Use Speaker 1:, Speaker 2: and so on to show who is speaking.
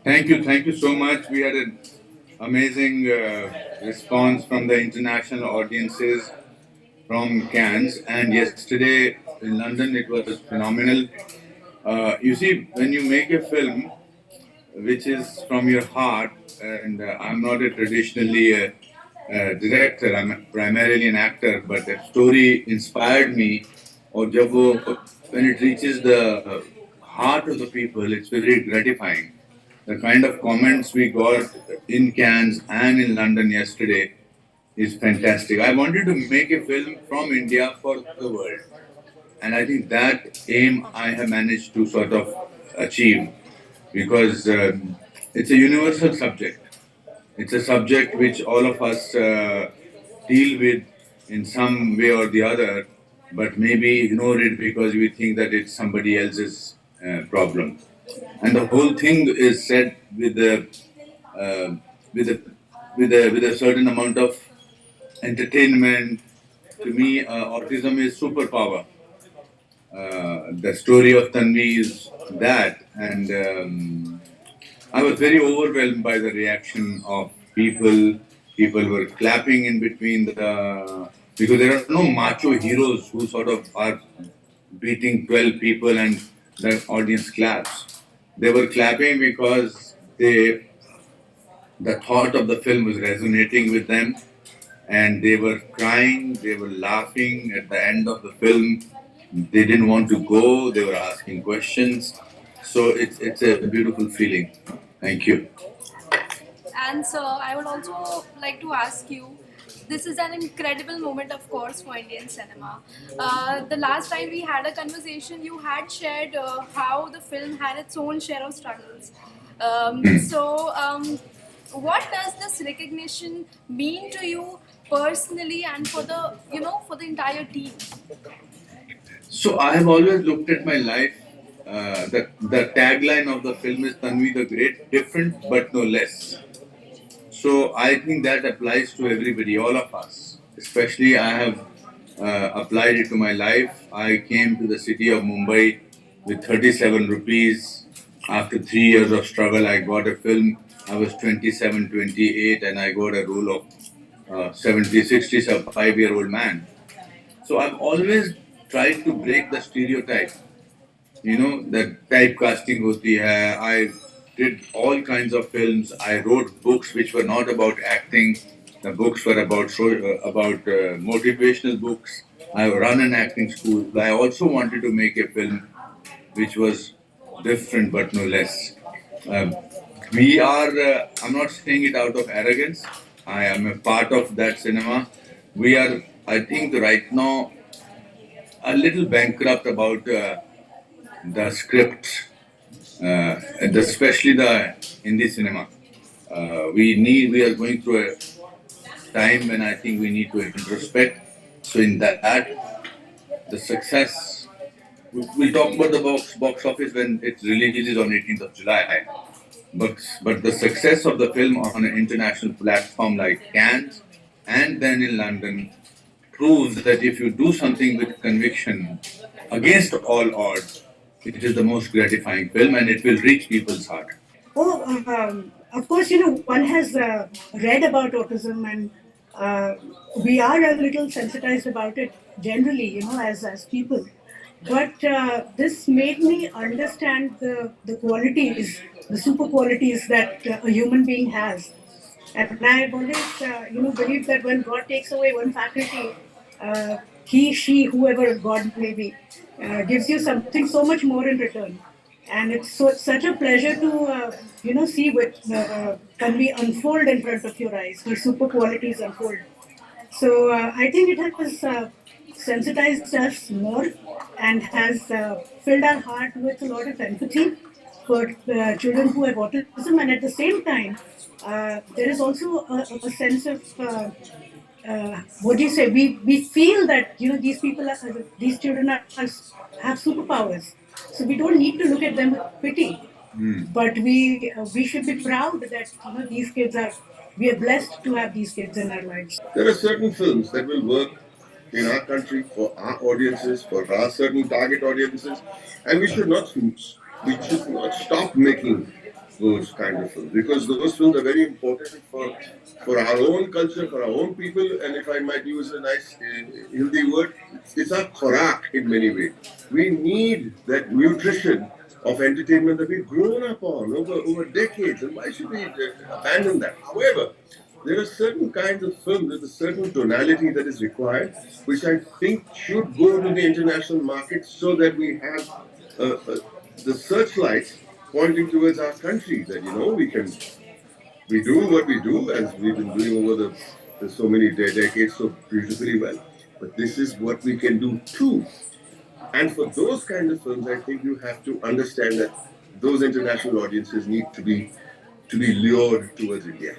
Speaker 1: Thank you so much. We had an amazing response from the international audiences from Cannes, and yesterday in London it was phenomenal. You see, when you make a film which is from your heart, and I'm not a traditionally director, I'm primarily an actor, but the story inspired me, or when it reaches the heart of the people, it's very gratifying. The kind of comments we got in Cannes and in London yesterday is fantastic. I wanted to make a film from India for the world. And I think that aim I have managed to sort of achieve because it's a universal subject. It's a subject which all of us deal with in some way or the other, but maybe ignore it because we think that it's somebody else's problem. And the whole thing is said with uh, with a with a certain amount of entertainment. To me, autism is superpower. The story of Tanvi is that, and I was very overwhelmed by the reaction of people. People were clapping in between the because there are no macho heroes who sort of are beating 12 people and the audience claps. They were clapping because the thought of the film was resonating with them, and they were crying, they were laughing at the end of the film. They didn't want to go, they were asking questions. So it's a beautiful feeling. Thank you.
Speaker 2: And so I would also like to ask you, this is an incredible moment, of course, for Indian cinema. The last time we had a conversation, you had shared how the film had its own share of struggles. What does this recognition mean to you personally and for the for the entire team?
Speaker 1: So I have always looked at my life. The tagline of the film is Tanvi the Great, different but no less. So I think that applies to everybody, all of us. Especially, I have applied it to my life. I came to the city of Mumbai with 37 rupees. After 3 years of struggle, I got a film. I was 27, 28, and I got a role of 70, 60, 5-year-old man. So I've always tried to break the stereotype. That typecasting hoti hai. I did all kinds of films. I wrote books which were not about acting. The books were about motivational books. I run an acting school. I also wanted to make a film which was different but no less. Um, we are. I'm not saying it out of arrogance. I am a part of that cinema. We are. I think right now a little bankrupt about the script, and especially the Hindi cinema. We are going through a time when I think we need to introspect. So in that, the success, we'll talk about the box office when it releases on 18th of July. But the success of the film on an international platform like Cannes and then in London proves that if you do something with conviction against all odds, it is the most gratifying film and it will reach people's heart.
Speaker 3: Oh, of course, one has read about autism, and we are a little sensitized about it generally, as people. But this made me understand the qualities, the super qualities that a human being has. And I've always, believed that when God takes away one faculty, he, she, whoever God may be, gives you something so much more in return. And it's such a pleasure to, see what can be unfold in front of your eyes, her super qualities unfold. So I think it has sensitized us more and has filled our heart with a lot of empathy for children who have autism, and at the same time, there is also a sense of what do you say? We feel that these people these children have superpowers, so we don't need to look at them with pity. But we should be proud that these kids are. We are blessed to have these kids in our lives.
Speaker 4: There are certain films that will work in our country for our audiences, for our certain target audiences, and we should not stop making those kind of films, because those films are very important for our own culture, for our own people, and if I might use a nice Hindi word, it's our khorak in many ways. We need that nutrition of entertainment that we've grown up on over decades, and why should we abandon that? However, there are certain kinds of films with a certain tonality that is required, which I think should go to the international market so that we have the searchlights pointing towards our country. That we do what we do as we've been doing over the so many decades so beautifully well. But this is what we can do too. And for those kind of films, I think you have to understand that those international audiences need to be lured towards India.